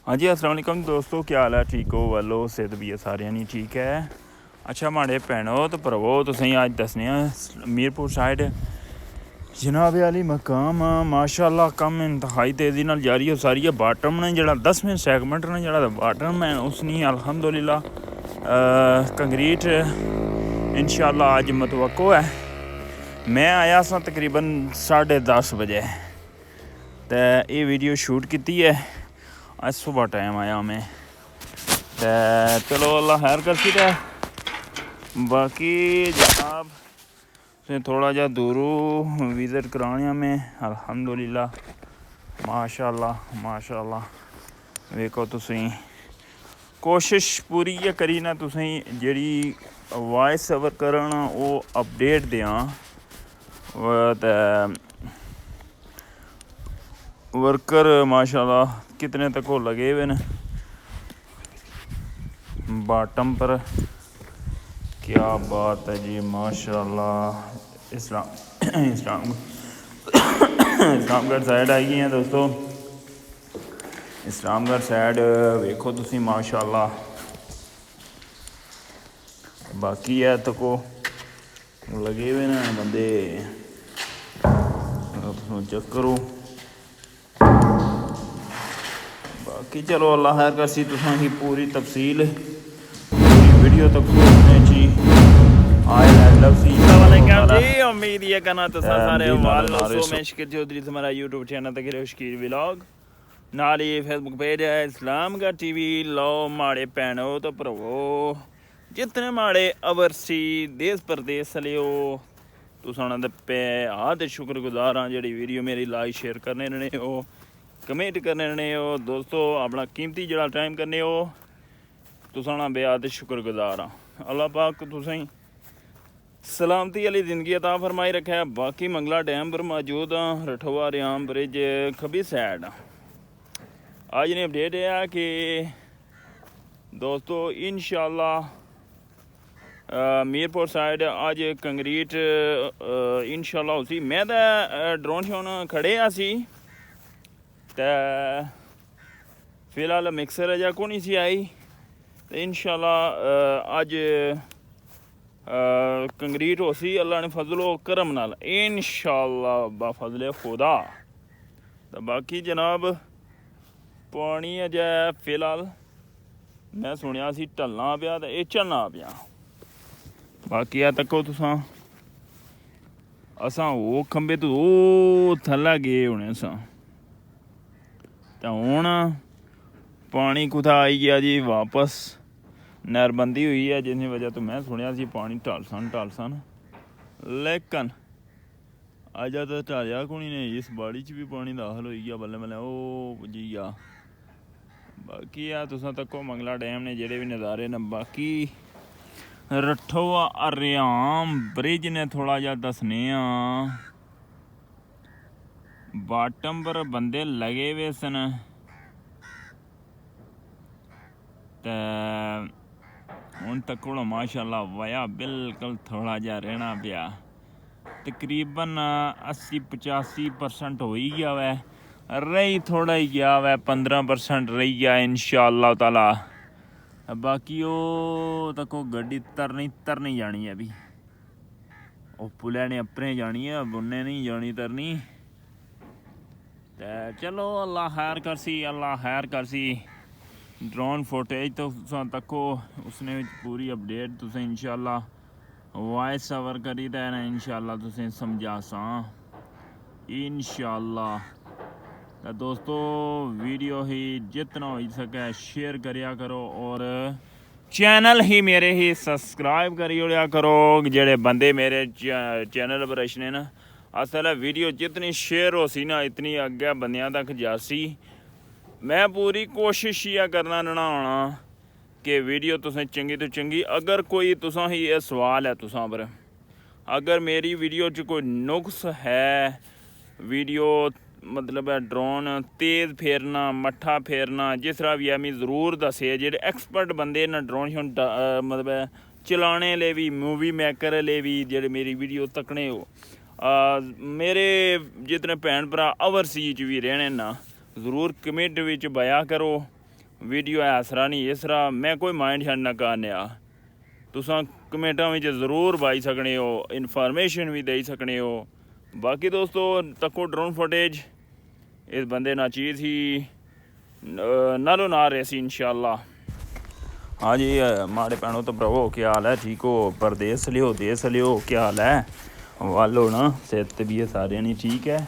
हाँ जी अस्सलाम वालेकुम दोस्तों, क्या हाल है? ठीक हो? वालो सेहत भी है सारे नहीं ठीक है। अच्छा माड़े भैनों तो भरावो, तुसेंगी अज्ज दस्सने मीरपुर साइड जनाब अली मकाम माशाअल्लाह कम इंतहाई तेज़ी नाल जारी हो सारी है। बाटम ने जड़ा 10वें सैगमेंट ने जड़ा बाटम है उसनी अल्हम्दुलिल्लाह कंक्रीट इंशाअल्लाह अज मतवक्को है। मैं आया सा तकरीबन 10:30 बजे तो ये वीडियो शूट की है। आज सुबह टाइम आया मैं तो चलो अल्लाह खैर करसी है। बाकी जनाब थोड़ा जा दूरों विज़िट कराने में अल्हम्दुलिल्लाह माशाअल्लाह माशाअल्लाह वेखो तुसीं कोशिश पूरी है करी ना तुसीं जेह्ड़ी वॉइस ओवर करन वो अपडेट देआं ते वर्कर माशाअल्लाह कितने तक वो लगे हुए हैं बाटम पर। क्या बात है जी माशाअल्लाह। इस्लामगढ़ साइड आई हैं दोस्तों। इस्लामगढ़ साइड वेखो तुसीं माशाअल्लाह। बाकी है तो को लगे हुए ना बंदे चेक करो। बाकी चलो अल्लाह खैर करसी तुसां पूरी तफसील वीडियो तक सुनने ची उम्मीद ये करना तो सारे मैं शकीर चौधरी तुम्हारा यूट्यूब चैनल तक शकीर व्लॉग नाल ही फेसबुक पेज है इस्लामगढ़ टीवी। लो माड़े भैनों तो भरावो जितने माड़े अवरसी देश प्रदेश लियो तुसां दे पे हाथ शुक्रगुजार हाँ जेह्ड़ी वीडियो मेरी लाइक शेयर करने ने हो कमेंट करने ने हो दोस्तों अपना कीमती जड़ा टाइम करने हो तुसां बेहद शुक्रगुजार हाँ। अल्लाह पाक तुसें सलामती वाली ज़िंदगी अता फरमाई रखा है। बाकी मंगला डैम पर मौजूद हाँ रठोआ रियाम ब्रिज खब्बी साइड। अज ने अपडेट है कि दोस्तों इंशाअल्लाह मीरपुर साइड अज कंक्रीट इंशाअल्लाह उसी मैं तो ड्रोन शोन खड़े सी ते फिलहाल मिक्सर अजा को नहीं सी आई तो इंशाअल्लाह अज कंक्रीट हो सी अल्लाह ने फजलो करम नाल इंशाअल्लाह बा फजले खुदा। तो बाकी जनाब पानी अजै फिलहाल मैं सुनिया सी ढलना पिया तो ये झलना पिया। बाकी आ तको तुसां असां वो खंबे तो वो थल्लै गए होने सां तो हुण पानी कुत्थै आई गया जी वापस नहरबंदी हुई है जिसकी वजह तो मैं सुनिया सी पानी ढलसन लेकिन अजा तो ढालिया को नहीं ने इस बाड़ी च भी पानी दाखल हो गया बल्ले बल्ले ओ पुज्जी गया। बाकी आ तुसां तको मंगला डैम ने जेह्ड़े भी नज़ारे न। बाकी रठोआ रियाम ब्रिज ने थोड़ा जा दसने बाटम पर बंदे लगे हुए सन ते हुण तक माशाअल्लाह वया बिल्कुल थोड़ा जा रहना पिया तकरीबन 80-85% हो ही गया वै रही थोड़ा ही गया वै 15% रही गया इंशाअल्लाह ताला। बाकी वो तको गड्डी तरनी जानी है अभी वो पुलै ने अपने जानी है बुन्ने नहीं जानी तरनी तो चलो अल्लाह खैर करसी अल्लाह खैर करसी। ड्रोन फुटेज तो तको उसने पूरी अपडेट तुसें इंशाअल्लाह वॉइस ओवर करी देना इंशाअल्लाह तुसें समझा सा इंशाअल्लाह। तो दोस्तों वीडियो ही जितना हो सके शेयर करिया करो और चैनल ही मेरे ही सब्सक्राइब करी ओड़िया करो जेड़े बंदे मेरे चैनल पर अच्छे न। असल वीडियो जितनी शेयर हो सी ना इतनी अग्गे बंदियां तक जासी। मैं पूरी कोशिश यह करना होना कि वीडियो तुसें चंगी तो चंगी अगर कोई तुसां ही यह सवाल है तुसां पर अगर मेरी वीडियो च कोई नुक्स है वीडियो मतलब है ड्रोन तेज़ फेरना मट्ठा फेरना जिस तरह भी है मैं ज़रूर दसे जेह्ड़े एक्सपर्ट बंदे न ड्रोन शोन मतलब है चलाने ले भी मूवी मेकर ले भी जेह्ड़े मेरी वीडियो तकने हो मेरे जितने भैन भरा ओवरसीज भी रहने ना ज़रूर कमेंट विच बया करो वीडियो है इस तरह नहीं, इस तरह मैं कोई माइंड शाइंड ना करने तुसां कमेंटां विच ज़रूर पाई सकने हो, इन्फॉर्मेशन भी दे सकने हो। बाकी दोस्तों तको ड्रोन फुटेज इस बंदे ना चीज़ ही नालों ना रहे सी इंशाल्लाह। हाँ जी माड़े भैनों तो भरावो क्या हाल है, ठीक हो? परदेस लियो देस लियो, क्या हाल है? वालो ना सेहत भी है सारे नहीं ठीक है।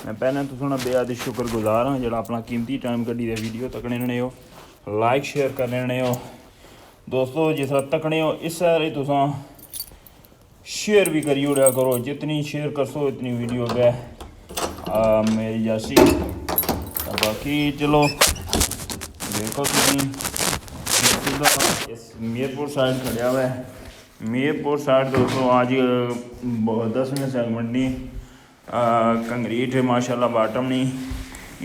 मैं पैह्लें तुसें बेहद शुक्रगुजार हाँ जेह्ड़ा अपना कीमती टाइम कड्ढियै वीडियो तकने रहे हो, लाइक शेयर करने रहे हो। दोस्तों जिस तरह तकने हो इस सारे तुसां शेयर भी करी ओड़ेआ करो, जितनी शेयर करसो इतनी वीडियो पे मेरी जैसी। बाकी चलो देखो तुम इस मीरपुर साइड खड़िया हुआ है। मीरपुर साइड दोस्तों आज 10वें सेगमेंट नहीं कंक्रीट है माशाल्लाह, बाटम नहीं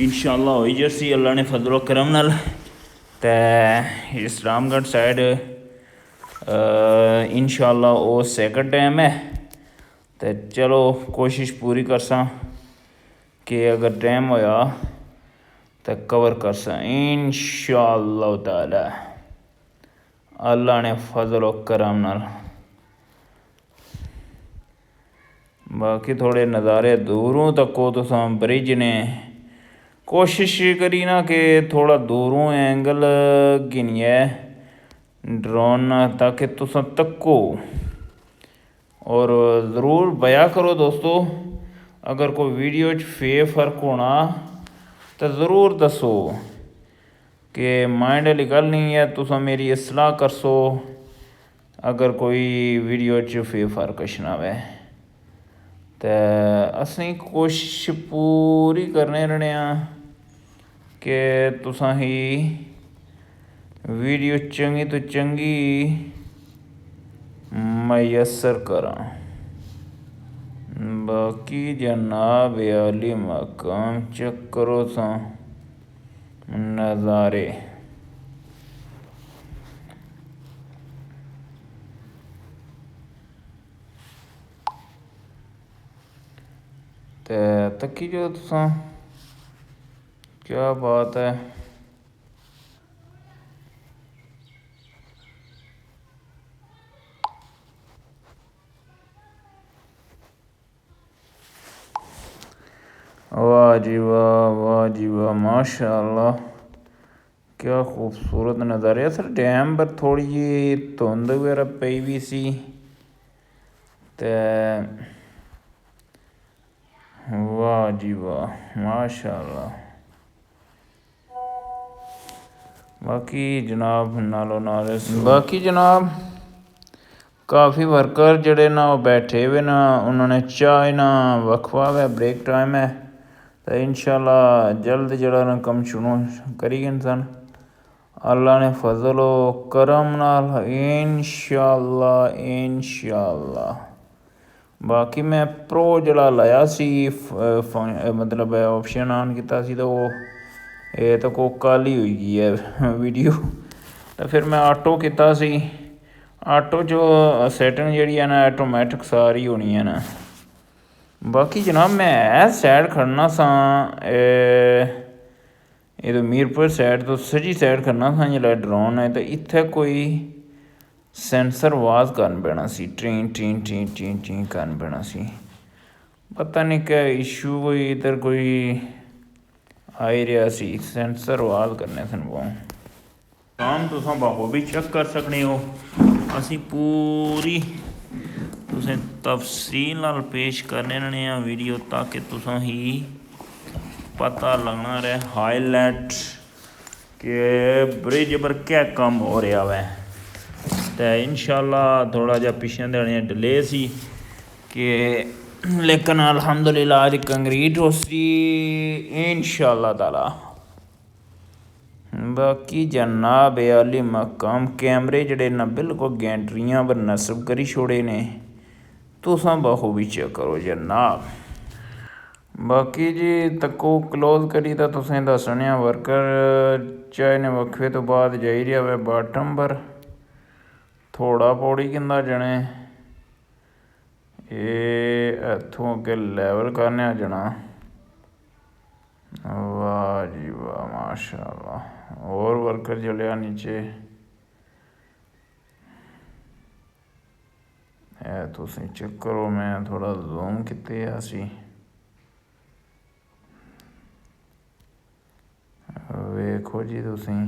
इंशाल्लाह हो जैसी अल्लाह ने फजलो करम नाल। ते इस रामगढ़ साइड इंशाल्लाह वो सैकंड टाइम है। तो चलो कोशिश पूरी करसा कि अगर टाइम होया तो कवर करसा इंशाल्लाह ताला, अल्लाह ने फजलो करम नाल। बाकी थोड़े नज़ारे दूरों तको तुसां ब्रिज ने कोशिश करी ना कि थोड़ा दूरों एंगल गिनिए ड्रोन ताकि तुसां तको, और ज़रूर बया करो दोस्तों। अगर कोई वीडियो च फे फर्क होना तो ज़रूर दसो कि माइंड वाली गल नहीं है, तुसां मेरी इसलाह करसो अगर कोई वीडियो च फे फर्क ना वे। तो असीं कोशिश पूरी करने रहने कि तुसां ही वीडियो चंगी तो चंगी मयसर करा। बाकी जनाब आली मकाम चेक करो सा नज़ारे। तकी जो तुसां, क्या बात है। वाह जी वाह, वाह जी वाह, माशाअल्लाह क्या खूबसूरत नज़ारे। असल डैम पर थोड़ी जी धुंध वगैरह पई भी सी ते वाह जी वाह माशाअल्लाह। बाकी जनाब नालों नाल बाकी जनाब काफ़ी वर्कर जड़े ना वो बैठे हुए ना, उन्होंने चाय ना वक्फा है, ब्रेक टाइम है। तो इंशाल्लाह जल्द जड़ा ना कम शुरू करी सन, अल्लाह ने फजलो करम नाल इंशाल्लाह इंशाल्लाह। बाकी मैं प्रो जड़ा लाया सी मतलब ऑप्शन ऑन किया सी तो वो ये तो को कल ही हुई गई है वीडियो। तो फिर मैं ऑटो किया सी, ऑटो जो सैटिंग जी है ना ऑटोमैटिक सारी होनी है ना। बाकी जनाब मैं सैड खड़ना सा ये मीरपुर साइड तो सजी साइड खड़ना सा जो ड्रोन है, तो इत्थे कोई सेंसर आवाज़ करन पैना सी, ट्रीं ट्रीं ट्रीं ट्रीं ट्रीं करन पैना सी। पता नहीं क्या इशू कोई इधर कोई आई रहा सी, सेंसर आवाज़ करने सन वो काम तुसां बाखूबी चेक कर सकने हो। असी पूरी तुसें तफसील नाल पेश करने रहने वीडियो ताकि तुसां ही पता लगना रहे हाईलाइट के ब्रिज पर क्या कम हो रहा है। तो इंशाल्लाह थोड़ा जा पिछले दिहाड़ियां डिले सी कि लेकिन अल्हम्दुलिल्लाह अज कंक्रीट हो सी इंशाल्लाह ताला। बाकी जनाब आली मकाम कैमरे जड़े ना बिल्कुल गैंटरियां पर नस्ब करी छोड़े ने, तुसां बखूबी चेक करो जनाब। बाकी जी तको क्लोज करी तो तुसें दसने वर्कर चाहे ने वक्फे तो बाद जाई रहा है बाटम पर थोड़ा पौड़ी किंदा जने ये इत्थों अगे लैवल करने जना। वाह जी वाह माशाअल्लाह, और वर्कर जलिया नीचे तुसीं चेक करो मैं थोड़ा जूम किते असी वेखो जी तुसीं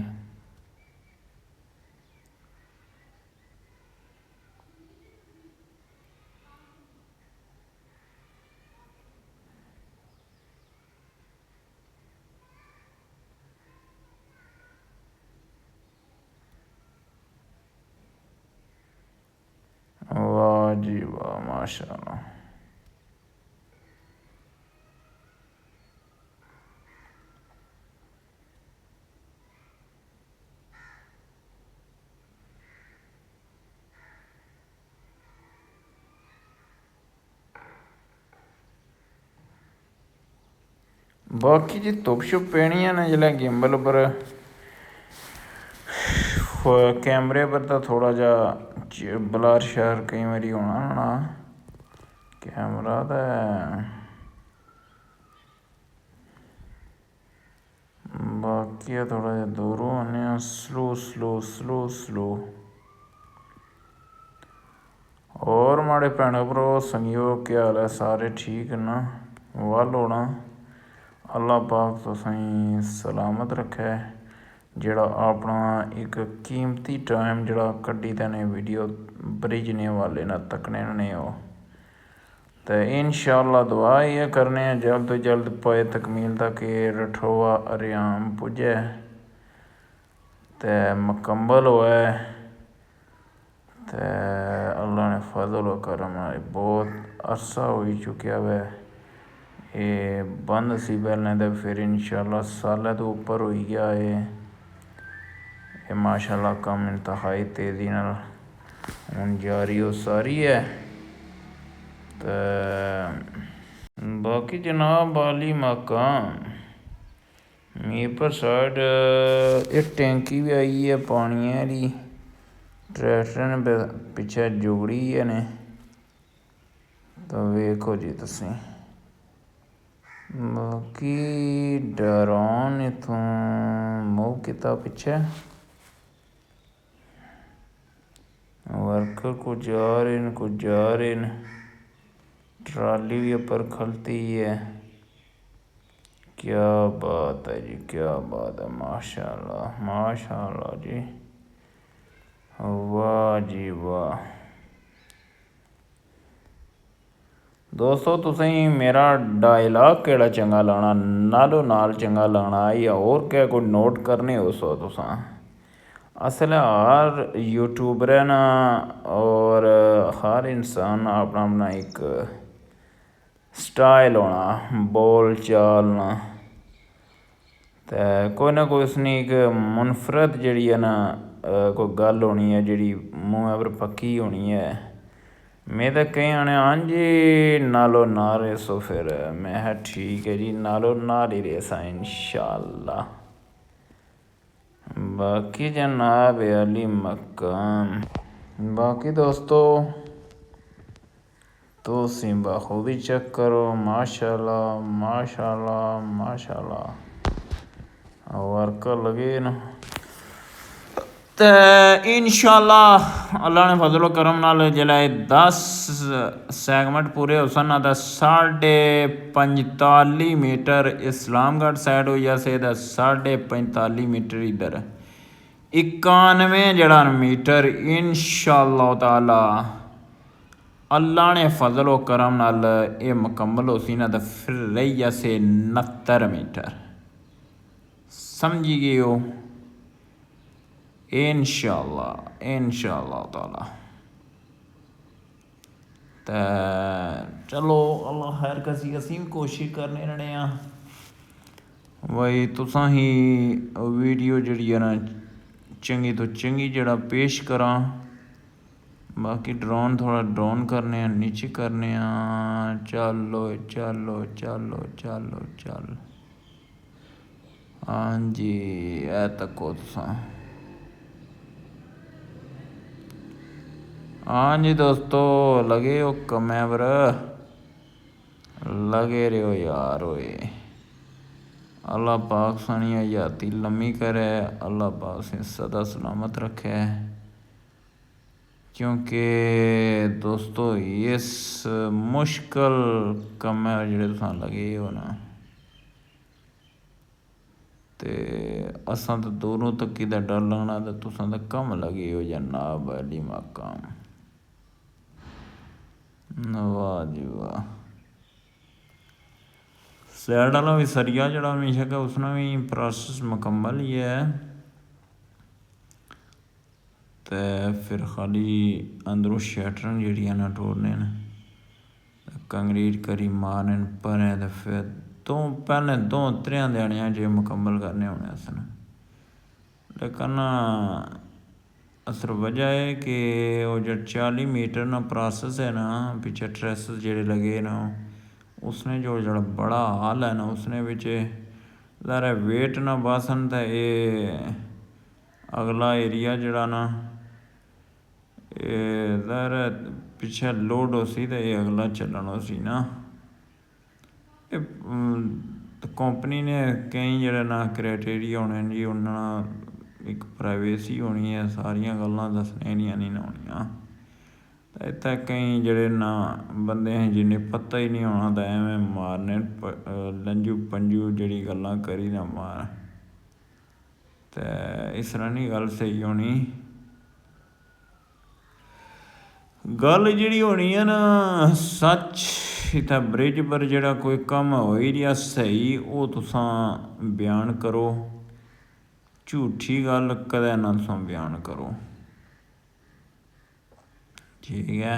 वाह जी वाह माशाअल्लाह। बाकी जी धुप शुप पैनियां ने जिसलै गिम्बल पर कैमरे पर तो थोड़ा जा ब्लर शर कई बारी होना ना कैमरा तो बाकी थोड़ा जा दूरों आने स्लो स्लो स्लो स्लो। और माड़े भैनों भ्रो संगियो क्या हाल है सारे ठीक ना वाल होना अल्लाह पाक तुसें सलामत रखे जेड़ा अपना एक कीमती टाइम जड़ा कड्डी देने वीडियो बरीजने वाले ना तकने ने हो तो इंशाअल्लाह दुआ ये करने जल्द तो जल्द पाए तकमील तक ये रठोवा अरियाम पुजे तो मुकम्मल होए तो अल्लाह ने फजल व करम बहुत अरसा हो चुकिया वै ये बंद सी पहले तो फिर इंशाअल्लाह साल तो उपर हो गया ये माशाअल्लाह कम इंतहाई तेज़ी हुन जारी हो सारी है तो बाकी जनाब वाली मकाम मीरपुर साइड एक टैंकी भी आई है पानी वाली ट्रैक्टर ने पिछे जुगड़ी है ने तो वेखो जी तुसीं बाकी डरोन इत्थों मूव किता पिछे वर्कर को जा रहे न ट्राली भी ऊपर खलती है क्या बात है जी क्या बात है माशाअल्लाह माशाअल्लाह जी वाह जी वाह। दोस्तों तुसें मेरा डायलॉग केड़ा चंगा लाना नालों नाल चंगा लाना या और क्या कोई नोट करने हो सो तुसां असल हर यूट्यूबर है ना और हर इंसान अपना अपना एक स्टाइल होना बोल चाल ना तो कोई ना कोई उसने एक मुनफरद जड़ी है ना कोई गल होनी है जड़ी मूँह पर पक्की होनी है मैं तो कहीं आने हाँ जी नालो ना रेसो फिर मैं ठीक है जी नालो ना ही रेसा इंशाअल्लाह। बाकी जनाब अली मकाम बाकी दोस्तों तो बखूबी चेक करो माशाअल्लाह माशाअल्लाह माशाअल्लाह वर्कर लगे ना तो इंशाअल्लाह अल्लाह ने फजलो करम नाल जिसलै 10 सैगमेंट पूरे हो सन तो 45.5 मीटर इस्लामगढ़ साइड हो जासे तो 45.5 मीटर इधर 91 जड़ा मीटर इंशाअल्लाह ताला अल्लाह ने फजलो करम नाल ये मुकम्मल हो सी ना तो फिर रही जासे 69 मीटर समझी गए हो इंशाअल्लाह ताला तो चलो अल्लाह खैर कसी असी भी कोशिश करने रहने भाई तुसां ही वीडियो जड़ी है ना चंगी तो चंगी जड़ा पेश करा बाकी ड्रोन थोड़ा ड्रोन करने नीचे करने चलो चलो चलो चलो चल हाँ जी ए तको तुसां हाँ जी दोस्तों लगे हो कैमरा लगे रहो यार ओए अल्लाह पाक सानी हयाती लम्मी करे, अल्लाह पाक से सदा सलामत रखे। क्योंकि दोस्तों इस मुश्किल कम्मै जेह्ड़े तुसां लगे हो ना, ते असां तो दूरों तक्की दा डर लगना, ते तुसां तो कम लगे हो जनाब अली मकाम। वाह जी वाह। सैड वाला भी सरिया जड़ा हमेशा का उसने भी प्रोसैस मुकम्मल ही है, तो फिर खाली अंदरों शैटरन जड़ियां ना टोड़ने न, कंक्रीट करी मारने परें, तो फिर पैह्लें 2-3 दिहाड़ियां च मुकम्मल करने होने असन। लेकिन असल वजह है कि वो जो 40 मीटर ना प्रोसेस है ना, पिछे ट्रेस जेड़े लगे ना, उसने जो जड़ा बड़ा हाल है ना, उसने बिच ज़रा वेट ना बासन, तो ये अगला एरिया जड़ा ना ज़रा पिछे लोड हो सी, तो ये अगला चलन हो सी ना। कंपनी ने कई जड़े ना क्राइटेरिया होने जी, उन्होंने एक प्राइवेसी होनी है, सारियां गल्लां दसने नहीं होनियां। तो इत्थै कई जड़े ना बंदे हैं जिन्हें पता ही नहीं होना, तो एवें मारने लंजू पंजू जड़ी गल्लां करी ना मार, तो इस तरह नहीं गल सही होनी। गल जी होनी है ना सच, इत्थै ब्रिज पर जड़ा कोई कम्म हो ही रिहा सही, वो तुसां बयान करो, झूठी गल कदें ना तुसां बयान करो, ठीक है।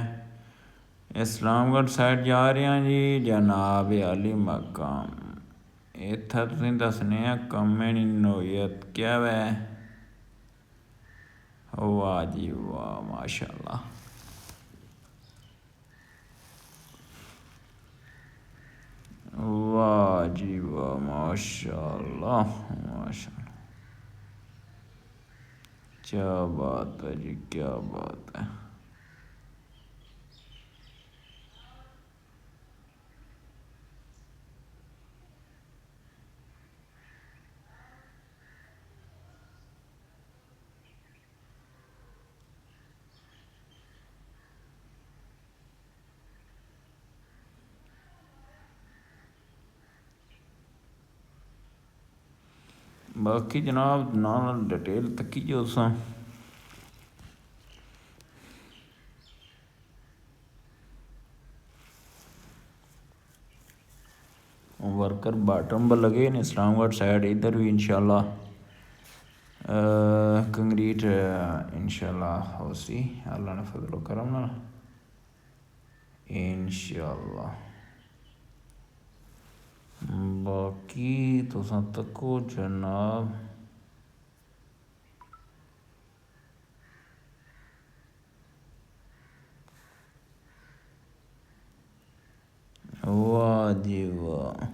इस्लामगढ़ साइड जा रहे हैं जी, जनाब अली मकाम। इत्थै तुसें दस्सने आं कम्मै दी नोयत क्या वै। वाह जी वाह, माशाअल्लाह। वाह जी वाह, माशाअल्लाह माशाअल्लाह, क्या बात है जी, क्या बात है। बाकी जनाब ना डिटेल तक्की जो तुसां, वर्कर बाटम पर लगे न इस्लामगढ़ साइड, इधर भी इंशाल्लाह कंक्रीट इंशाल्लाह हो सी, अल्लाह ने फजलो करम ना इंशाल्लाह। बाकी तुसां तक्को जनाब, वाह जी वाह।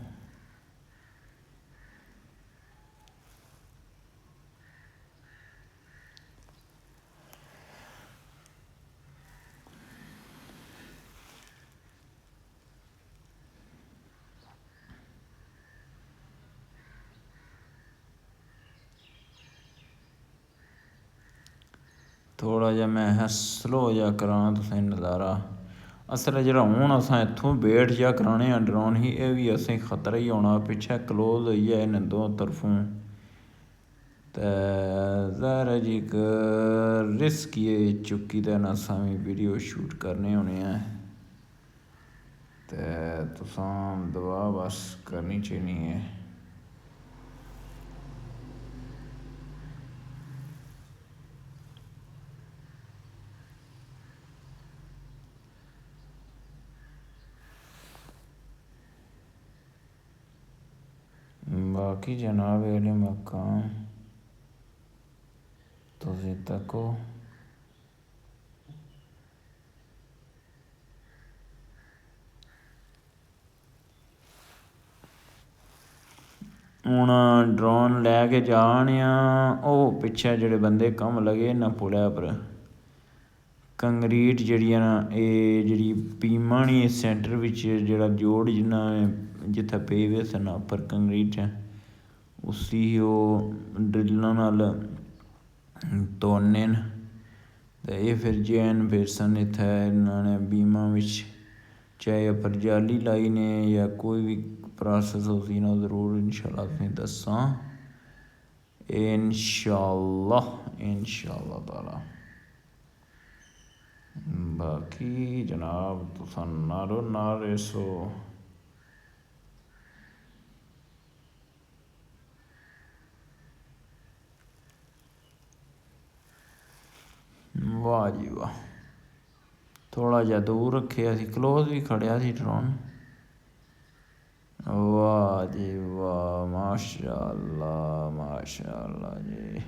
थोड़ा जा मैं स्लो जा करां तुसें नज़ारा। असल जेह्ड़ा हून असां इत्थों वेट जा कराने आं ड्रोन ही, एह् बी असें खतरा ही होना, पिच्छे क्लोज होई जाए इ'नें दो तरफों, ते ज़ाहिर जी इक रिस्क ही चुक्की ते न असां बी वीडियो शूट करने होने ऐं, ते तुसां दुआ बस करनी चाहिनी है। बाकी जनाब अली मकाम तुसीं तक्को, हून ड्रोन लैके जाने आं, ओह् पिच्छे जेह्ड़े बंदे कम्म लगे न पुलै पर, कंक्रीट जेह्ड़ियां न एह् जेह्ड़ी बीमां नी सेंटर बिच्च जेह्ड़ा जोड़ जिन्ना जित्थै पे दे सन उप्पर कंक्रीट ਉਸੀ ਉਹ ਡਰਿਲਾਂ ਨਾਲ ਤੋੜਨੇ ਨੇ ਅਤੇ ਇਹ ਫਿਰ ਜੈਨ ਪੇਸਨ ਇੱਥੇ ਇਹਨਾਂ ਨੇ ਬੀਮਾਂ ਵਿੱਚ ਚਾਹੇ ਅਪਰ ਜਾਲੀ ਲਾਈ ਨੇ ਜਾਂ ਕੋਈ ਵੀ ਪ੍ਰੋਸੈਸ ਹੋਸੀ ਨਾ ਜ਼ਰੂਰ ਇਨਸ਼ਾਅੱਲਾ तुसें दस्सां इंशाअल्लाह ताला। बाकी जनाब तुसां नारो नार रेसो वाह जी वाह। थोड़ा जिहा दूर रखे असी क्लोज भी खड़िया सी ड्रोन। वाह जी वाह माशाअल्लाह जी।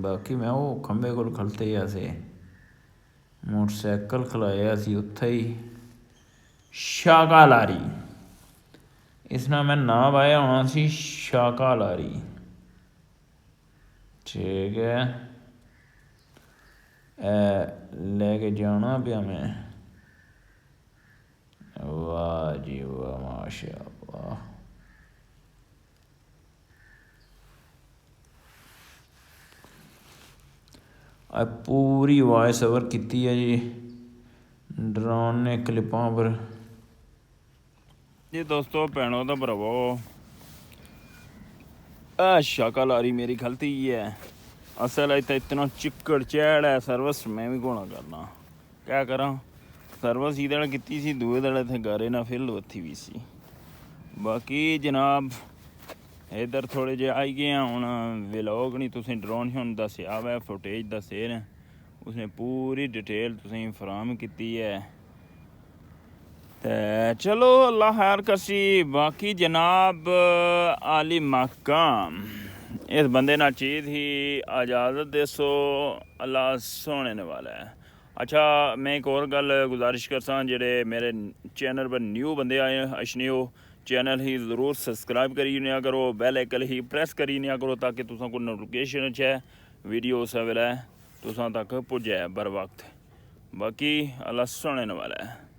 बाकी मैं वो खंबे को खड़ते ही ऐसे मोटरसाइकिल खलाया सी उत्थे ही शाकालारी इसना मैं नाम आया होना सी शाकालारी। ठीक है लेके जाना पिया मैं। वाह जी वाह माशाअल्लाह। पूरी वॉइस ओवर की है जी ड्रोन ने क्लिपां पर जी। दोस्तों भैनों तो भरावो शाकालारी मेरी गलती ही है। असल इतना चिक्कड़ चैड़ है सर्विस मैं भी घोना करना क्या करा। सर्विस इधर की सी दूए दड़े थे गारे ना फिल उत्थी भी सी। बाकी जनाब इधर थोड़े जे आई गए हैं हुण व्लॉग नहीं तुसें ड्रोन हुण दस्सिया वै फुटेज दस्से ने उसने पूरी डिटेल तुसें फराहम की है। ते चलो अल्लाह खैर करसी। बाकी जनाब आली मकाम इस बंदे ना चीज़ ही इजाज़त देसो अल्लाह सोने ने वाला है। अच्छा मैं एक और गल गुजारिश करसा जेड़े मेरे चैनल पर न्यू बंदे आए अशने हो चैनल ही ज़रूर सब्सक्राइब करी लिया करो बैल आइकन ही प्रेस करी लिया करो ताकि तुसां को नोटिफिकेशन है वीडियो उस वेले तुसां तक पुज्जे बर वक्त। बाकी अल्लाह सुनने वाला है।